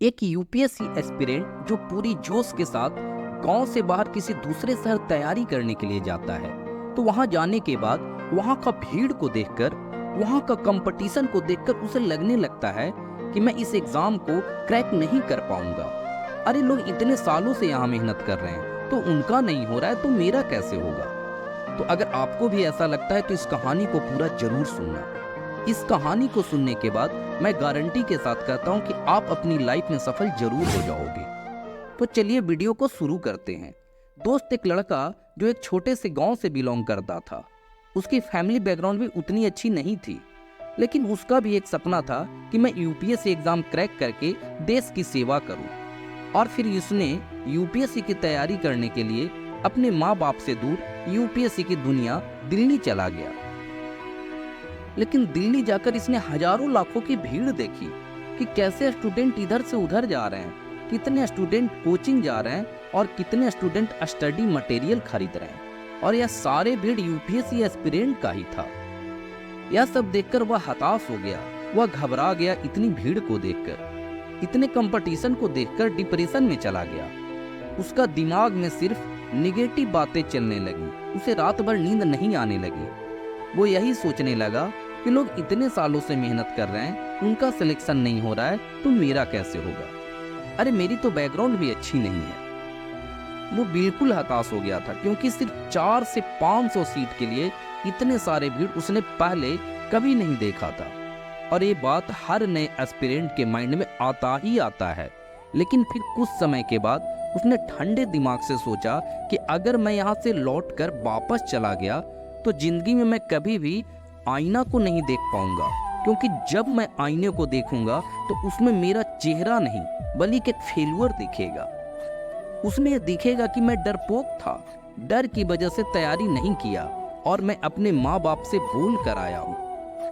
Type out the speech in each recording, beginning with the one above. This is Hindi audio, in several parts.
एक यूपीएससी एस्पिरेंट जो पूरी जोश के साथ गांव से बाहर किसी दूसरे शहर तैयारी करने के लिए जाता है, तो वहां जाने के बाद वहां का भीड़ को देखकर, वहां का कंपटीशन को देखकर उसे लगने लगता है कि मैं इस एग्जाम को क्रैक नहीं कर पाऊंगा। अरे लोग इतने सालों से यहाँ मेहनत कर रहे हैं, तो उनका नहीं हो रहा है तो मेरा कैसे होगा। तो अगर आपको भी ऐसा लगता है तो इस कहानी को पूरा जरूर सुनना। इस कहानी को सुनने के बाद मैं गारंटी के साथ कहता हूँ कि आप अपनी लाइफ में सफल जरूर हो जाओगे। तो चलिए वीडियो को शुरू करते हैं। दोस्त, एक लड़का जो एक छोटे से गांव से बिलोंग करता था, उसकी फैमिली बैकग्राउंड भी उतनी अच्छी नहीं थी, लेकिन उसका भी एक सपना था कि मैं यूपीएससी एग्जाम क्रैक करके देश की सेवा करूं। और फिर उसने यूपीएससी की तैयारी करने के लिए अपने माँ बाप से दूर यूपीएससी की दुनिया दिल्ली चला गया। लेकिन दिल्ली जाकर इसने हजारों लाखों की भीड़ देखी कि कैसे स्टूडेंट इधर से उधर जा रहे हैं, कितने स्टूडेंट कोचिंग जा रहे हैं और कितने स्टूडेंट स्टडी मटेरियल खरीद रहे हैं, और यह सारे भीड़ यूपीएससी एस्पिरेंट का ही था। यह सब देखकर वह हताश हो गया, वह घबरा गया। इतनी भीड़ को देखकर, इतने कंपटीशन को देखकर डिप्रेशन में चला गया। उसका दिमाग में सिर्फ निगेटिव बातें चलने लगी, उसे रात भर नींद नहीं आने लगी। वो यही सोचने लगा कि लोग इतने सालों से मेहनत कर रहे हैं, उनका सिलेक्शन नहीं हो रहा है तो मेरा कैसे होगा। अरे मेरी तो बैकग्राउंड भी अच्छी नहीं है। वो बिल्कुल हताश हो गया था, क्योंकि सिर्फ 4 से 500 सीट के लिए इतने सारे भीड़ उसने पहले कभी नहीं देखा था। और ये बात हर नए एस्पिरेंट के माइंड में आता ही आता है। लेकिन फिर कुछ समय के बाद उसने ठंडे दिमाग से सोचा कि अगर मैं यहाँ से लौट कर वापस चला गया तो जिंदगी में मैं कभी भी आईना को नहीं देख पाऊंगा, क्योंकि जब मैं आईने को देखूंगा तो उसमें मेरा चेहरा नहीं बल्कि एक फेल्यूर दिखेगा। उसमें यह दिखेगा कि मैं डरपोक था, डर की वजह से तैयारी नहीं किया, और मैं अपने माँ बाप से बोल कर आया हूँ,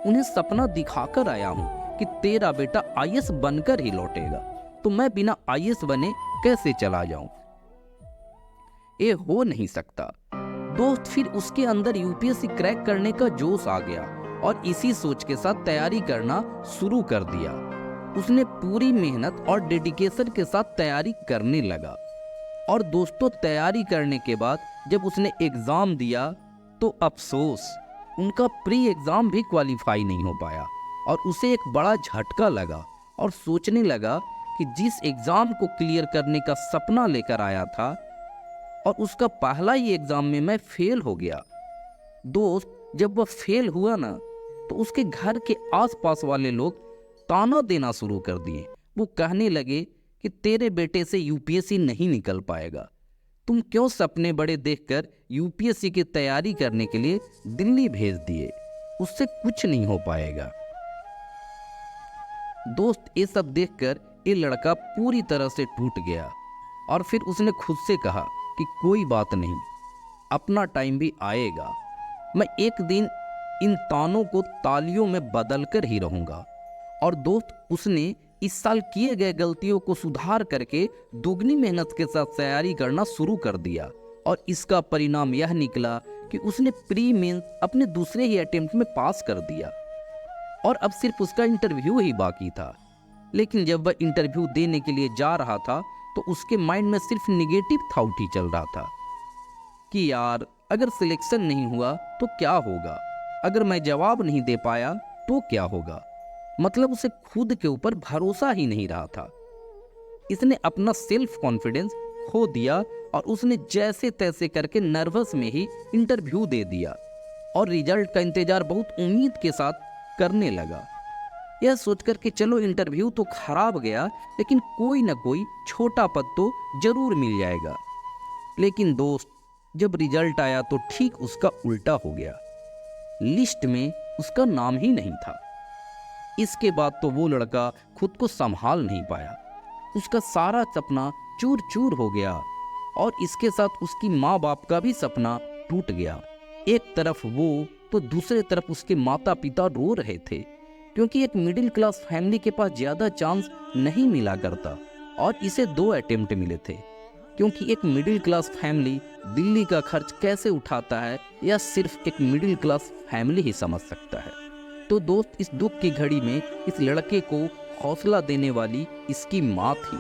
उन्हें सपना दिखाकर आया हूँ कि तेरा बेटा आईएएस बनकर ही लौटेगा, तो मैं बिना आईएएस बने कैसे चला जाऊं। ये हो नहीं सकता। दोस्त, फिर उसके अंदर यूपीएससी क्रैक करने का जोश आ गया और इसी सोच के साथ तैयारी करना शुरू कर दिया। उसने पूरी मेहनत और डेडिकेशन के साथ तैयारी करने लगा। और दोस्तों, तैयारी करने के बाद जब उसने एग्जाम दिया तो अफसोस, उनका प्री एग्जाम भी क्वालिफाई नहीं हो पाया। और उसे एक बड़ा झटका लगा और सोचने लगा कि जिस एग्जाम को क्लियर करने का सपना लेकर आया था, और उसका पहला ही एग्जाम में मैं फेल हो गया। दोस्त, जब वह फेल हुआ ना, तो उसके घर के आसपास वाले लोग ताना देना शुरू कर दिए। वो कहने लगे कि तेरे बेटे से यूपीएससी नहीं निकल पाएगा, तुम क्यों सपने बड़े देखकर यूपीएससी की तैयारी करने के लिए दिल्ली भेज दिए, उससे कुछ नहीं हो पाएगा। दोस्त, ये सब देखकर ये लड़का पूरी तरह से टूट गया, और फिर उसने खुद से कहा कि कोई बात नहीं, अपना टाइम भी आएगा, मैं एक दिन इन तानों को तालियों में बदल कर ही रहूंगा। और दोस्त, उसने इस साल किए गए गलतियों को सुधार करके दुगनी मेहनत के साथ तैयारी करना शुरू कर दिया। और इसका परिणाम यह निकला कि उसने प्री मेंस अपने दूसरे ही अटेम्प्ट में पास कर दिया, और अब सिर्फ उसका इंटरव्यू ही बाकी था। लेकिन जब वह इंटरव्यू देने के लिए जा रहा था तो उसके माइंड में सिर्फ निगेटिव थॉट ही चल रहा था कि यार, अगर सिलेक्शन नहीं हुआ तो क्या होगा, अगर मैं जवाब नहीं दे पाया तो क्या होगा। मतलब उसे खुद के ऊपर भरोसा ही नहीं रहा था। इसने अपना सेल्फ कॉन्फिडेंस खो दिया और उसने जैसे तैसे करके नर्वस में ही इंटरव्यू दे दिया, और रिजल्ट का इंतजार बहुत उम्मीद के साथ करने लगा। यह सोचकर कि चलो इंटरव्यू तो खराब गया, लेकिन कोई ना कोई छोटा पद तो जरूर मिल जाएगा। लेकिन दोस्त, जब रिजल्ट आया तो ठीक उसका उल्टा हो गया। लिस्ट में उसका नाम ही नहीं था। इसके बाद तो वो लड़का खुद को संभाल नहीं पाया। उसका सारा सपना चूर चूर हो गया, और इसके साथ उसकी माँ बाप का भी सपना टूट गया। एक तरफ वो तो दूसरे तरफ उसके माता पिता रो रहे थे, क्योंकि एक मिडिल क्लास फैमिली के पास ज़्यादा चांस नहीं मिला करता, और इसे 2 अटेम्प्ट मिले थे। क्योंकि एक मिडिल क्लास फैमिली दिल्ली का खर्च कैसे उठाता है, यह सिर्फ एक मिडिल क्लास फैमिली ही समझ सकता है। तो दोस्त, इस दुख की घड़ी में इस लड़के को हौसला देने वाली इसकी माँ थी।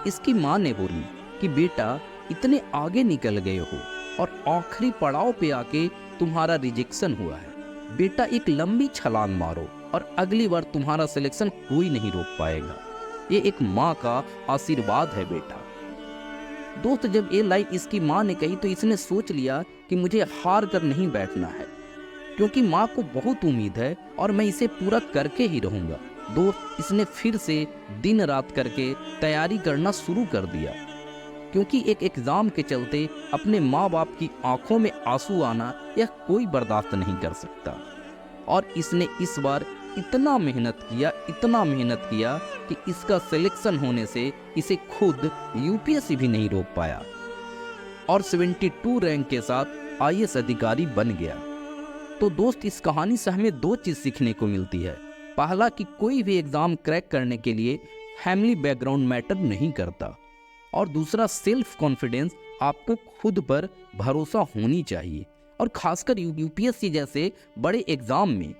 इसकी माँ ने बोली कि बेटा, इतने आगे निकल गए हो और आखिरी पड़ाव पे आके तुम्हारा रिजेक्शन हुआ है। बेटा, एक लंबी छलांग मारो और अगली बार तुम्हारा सिलेक्शन कोई नहीं रोक पाएगा। ये एक माँ का आशीर्वाद है बेटा। दोस्त, जब ये लाइन इसकी माँ ने कही तो इसने सोच लिया कि मुझे हार कर नहीं बैठना है, क्योंकि माँ को बहुत उम्मीद है और मैं इसे पूरा करके ही रहूंगा। दोस्त, इसने फिर से दिन रात करके तैयारी करना शुरू कर दिया, क्योंकि एक एग्जाम के चलते अपने माँ बाप की आंखों में आंसू आना यह कोई बर्दाश्त नहीं कर सकता। और इसने इस बार इतना मेहनत किया कि इसका सिलेक्शन होने से इसे खुद यूपीएससी भी नहीं रोक पाया और 72 रैंक के साथ आईएएस अधिकारी बन गया। तो दोस्त, इस कहानी से हमें दो चीज़ सीखने को मिलती है। पहला कि कोई भी एग्ज़ाम क्रैक करने के लिए फैमिली बैकग्राउंड मैटर नहीं करता, और दूसरा सेल्फ कॉन्फिडेंस, आपको खुद पर भरोसा होनी चाहिए, और खासकर यूपीएससी जैसे बड़े एग्ज़ाम में,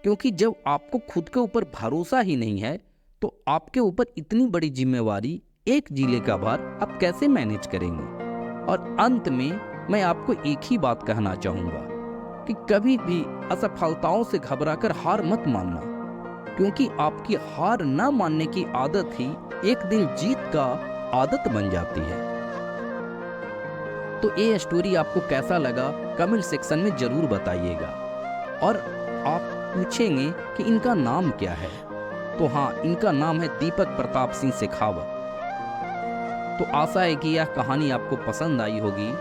क्योंकि जब आपको खुद के ऊपर भरोसा ही नहीं है तो आपके ऊपर इतनी बड़ी जिम्मेवारी, एक जिले का भार आप कैसे मैनेज करेंगे। और अंत में मैं आपको एक ही बात कहना चाहूँगा कि कभी भी असफलताओं से घबराकर हार मत मानना, क्योंकि आपकी हार न मानने की आदत ही एक दिन जीत का आदत बन जाती है। तो ये स्टोरी आपको कैसा लगा कमेंट सेक्शन में जरूर बताइएगा। और आप पूछेंगे कि इनका नाम क्या है, तो हाँ, इनका नाम है दीपक प्रताप सिंह शेखावत। तो आशा है कि यह कहानी आपको पसंद आई होगी।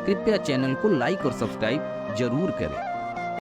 कृपया चैनल को लाइक और सब्सक्राइब जरूर करें।